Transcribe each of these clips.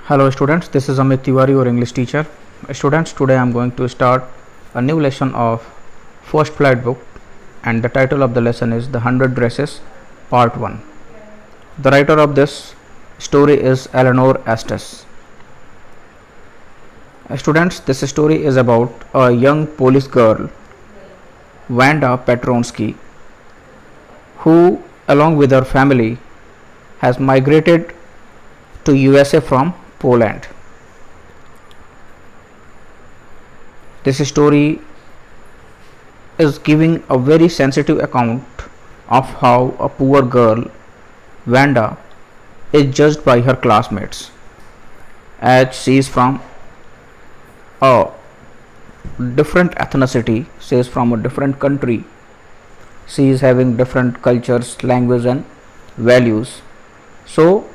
Hello students, this is Amit Tiwari, your English teacher. Students, today I am going to start a new lesson of First Flight book, and the title of the lesson is The 100 Dresses Part 1. The writer of this story is Eleanor Estes. Students, this story is about a young Polish girl, Wanda Petronsky, who along with her family has migrated to USA from Poland. This story is giving a very sensitive account of how a poor girl, Wanda, is judged by her classmates, as she is from a different ethnicity, she is from a different country, she is having different cultures, language and values. So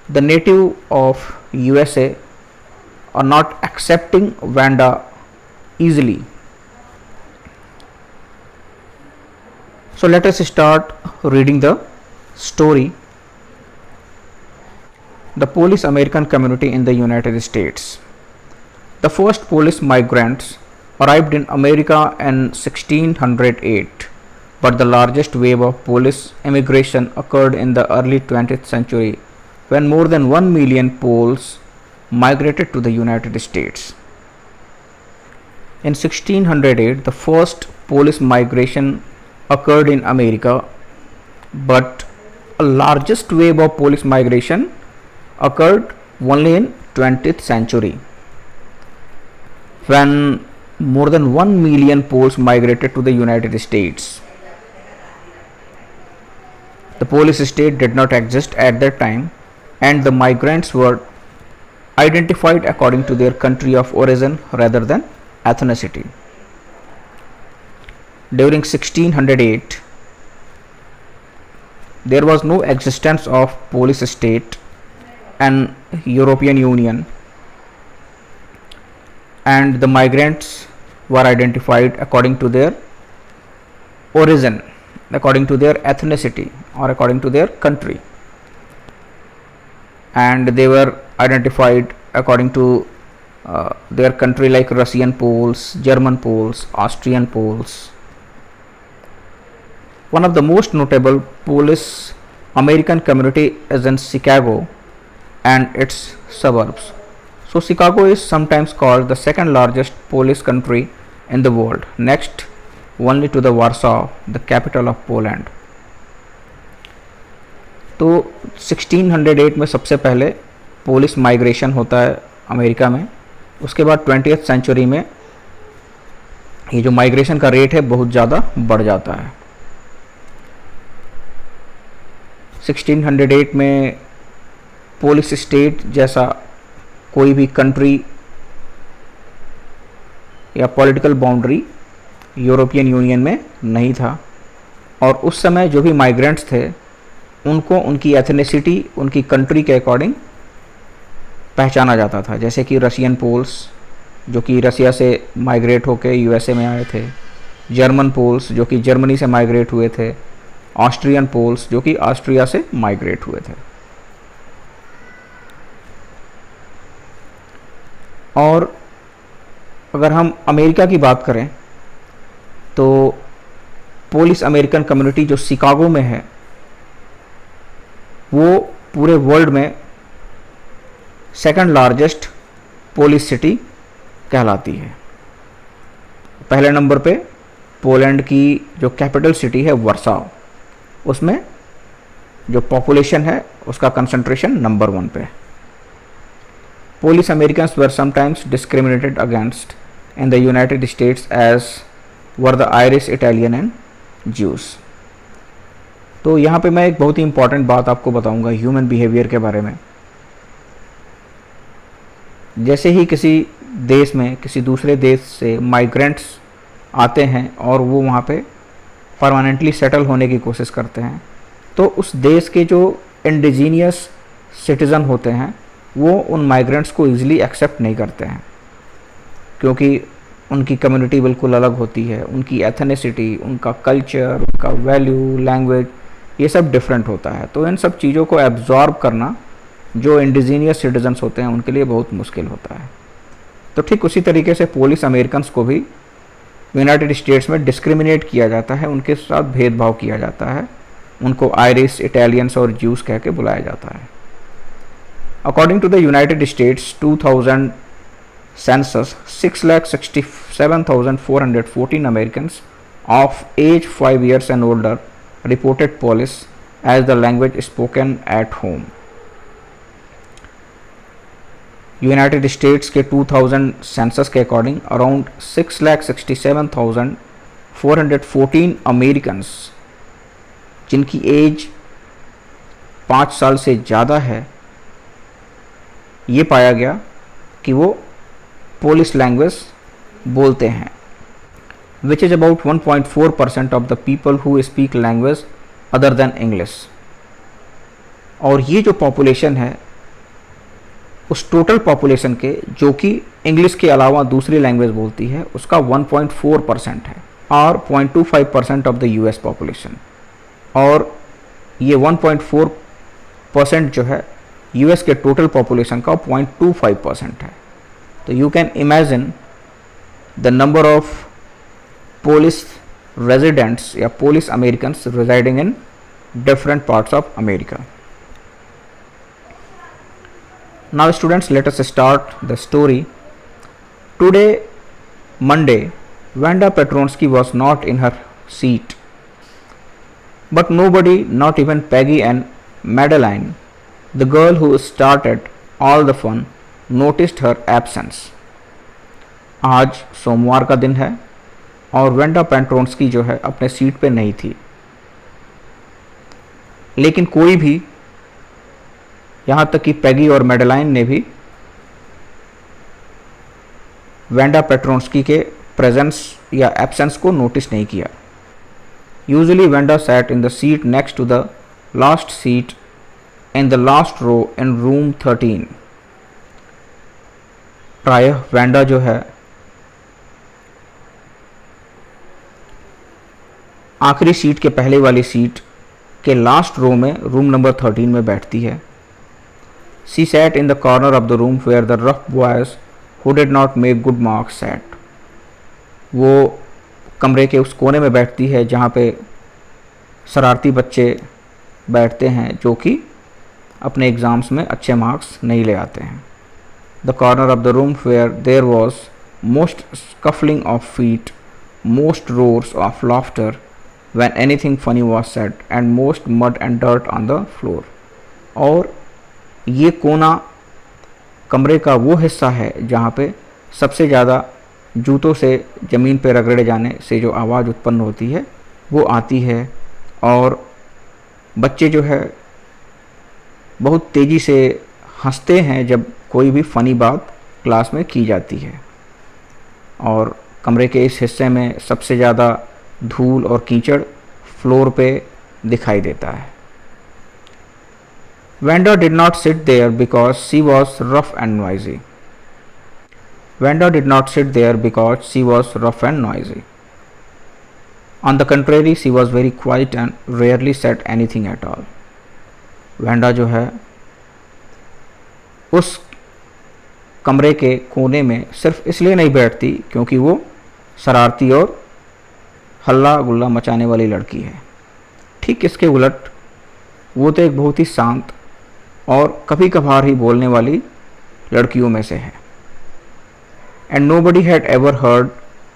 the native of USA are not accepting Wanda easily. So let us start reading the story. The Polish American community in the United States. The first Polish migrants arrived in America in 1608, but the largest wave of Polish immigration occurred in the early 20th century, when more than 1 million Poles migrated to the United States. In 1608, the first Polish migration occurred in America, but a largest wave of Polish migration occurred only in 20th century, when more than 1 million Poles migrated to the United States. The Polish state did not exist at that time, and the migrants were identified according to their country of origin rather than ethnicity. During 1608, there was no existence of Polish state and European Union, and the migrants were identified according to their origin, according to their ethnicity or according to their country, and they were identified according to their country, like Russian Poles, German Poles, Austrian Poles. One of the most notable Polish American community is in Chicago and its suburbs. So Chicago is sometimes called the second largest Polish country in the world, next only to the Warsaw, the capital of Poland. तो 1608 में सबसे पहले Polish migration होता है America में. उसके बाद 20th century में ये जो माइग्रेशन का रेट है बहुत ज़्यादा बढ़ जाता है. 1608 में पोलिश स्टेट जैसा कोई भी कंट्री या पॉलिटिकल बाउंड्री यूरोपियन यूनियन में नहीं था, और उस समय जो भी माइग्रेंट्स थे उनको उनकी एथनिसिटी, उनकी कंट्री के अकॉर्डिंग पहचाना जाता था. जैसे कि रशियन पोल्स जो कि रसिया से माइग्रेट होकर यूएसए में आए थे, जर्मन पोल्स जो कि जर्मनी से माइग्रेट हुए थे, ऑस्ट्रियन पोल्स जो कि ऑस्ट्रिया से माइग्रेट हुए थे. और अगर हम अमेरिका की बात करें तो पोलिश अमेरिकन कम्युनिटी जो शिकागो में है वो पूरे वर्ल्ड में सेकंड लार्जेस्ट पोलिश सिटी कहलाती है. पहले नंबर पे पोलैंड की जो कैपिटल सिटी है वर्सा, उसमें जो पॉपुलेशन है उसका कंसंट्रेशन नंबर 1 पे. Polish Americans were sometimes discriminated against in the United States, as were the Irish, Italian and Jews. तो यहाँ पे मैं एक बहुत ही इम्पॉर्टेंट बात आपको बताऊंगा ह्यूमन बिहेवियर के बारे में. जैसे ही किसी देश में किसी दूसरे देश से माइग्रेंट्स आते हैं और वो वहाँ पे परमानेंटली सेटल होने की कोशिश करते हैं, तो उस देश के जो इंडिजीनियस सिटीज़न होते हैं वो उन माइग्रेंट्स को ईज़िली एक्सेप्ट नहीं करते हैं, क्योंकि उनकी कम्युनिटी बिल्कुल अलग होती है, उनकी एथनिसिटी, उनका कल्चर, उनका वैल्यू, लैंग्वेज, ये सब डिफरेंट होता है. तो इन सब चीज़ों को एब्जॉर्ब करना जो इंडिजीनियस सिटीजन्स होते हैं उनके लिए बहुत मुश्किल होता है। तो ठीक उसी तरीके से पोलिश अमेरिकन्स को भी यूनाइटेड स्टेट्स में डिस्क्रिमिनेट किया जाता है, उनके साथ भेदभाव किया जाता है, उनको आयरिश, इटालियंस और ज्यूस कह के बुलाया जाता है। According to the United States 2000 census, 6,67,414 Americans of age 5 years and older reported Polish as the language spoken at home. United states के 2000 सेंसस के अकॉर्डिंग अराउंड 6,67,414 अमेरिकन्स जिनकी एज 5 साल से ज़्यादा है, ये पाया गया कि वो पोलिश लैंग्वेज बोलते हैं, which is about 1.4% of the people who speak language other than English. और ये जो पॉपुलेशन है उस टोटल पॉपुलेशन के जो कि इंग्लिश के अलावा दूसरी लैंग्वेज बोलती है उसका 1.4% है, और 0.25% ऑफ द यूएस पॉपुलेशन। और ये 1.4% जो है यूएस के टोटल पॉपुलेशन का 0.25% है। तो you can imagine the number of Polish residents या Polish Americans residing in different parts of America. Now students, let us start the story. Today, Monday, Wanda Petronsky was not in her seat. But nobody, not even Peggy and Madeline, the girl who started all the fun, noticed her absence. आज सोमवार का दिन है और Wanda Petronski जो है अपने seat पे नहीं थी, लेकिन कोई भी, यहाँ तक कि पैगी और मेडेलाइन ने भी वेंडा पेट्रोन्स्की के प्रेजेंस या एब्सेंस को नोटिस नहीं किया। Usually Wanda sat in the seat next to the last seat in the last row in room 13। प्रायः वेंडा जो है आखिरी सीट के पहले वाली सीट के लास्ट रो में रूम नंबर 13 में बैठती है। She sat in the corner of the room where the rough boys who did not make good marks sat. वो कमरे के उस कोने में बैठती है जहाँ पे शरारती बच्चे बैठते हैं जो कि अपने एग्ज़ाम्स में अच्छे मार्क्स नहीं ले आते हैं। The corner of the room where there was most scuffling of feet, most roars of laughter when anything funny was said, and most mud and dirt on the floor. और ये कोना कमरे का वो हिस्सा है जहाँ पे सबसे ज़्यादा जूतों से ज़मीन पे रगड़े जाने से जो आवाज़ उत्पन्न होती है वो आती है, और बच्चे जो है बहुत तेज़ी से हंसते हैं जब कोई भी फ़नी बात क्लास में की जाती है। और कमरे के इस हिस्से में सबसे ज़्यादा धूल और कीचड़ फ्लोर पे दिखाई देता है। Wanda did not sit there because she was rough and noisy. Wanda did not sit there because she was rough and noisy. On the contrary, she was very quiet and rarely said anything at all. Wanda जो है उस कमरे के कोने में सिर्फ इसलिए नहीं बैठती क्योंकि वो शरारती और हल्ला गुल्ला मचाने वाली लड़की है। ठीक इसके उलट वो तो एक बहुत ही शांत और कभी कभार ही बोलने वाली लड़कियों में से है। And nobody had ever heard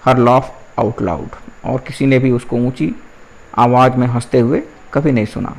her laugh out loud, और किसी ने भी उसको ऊंची आवाज़ में हंसते हुए कभी नहीं सुना।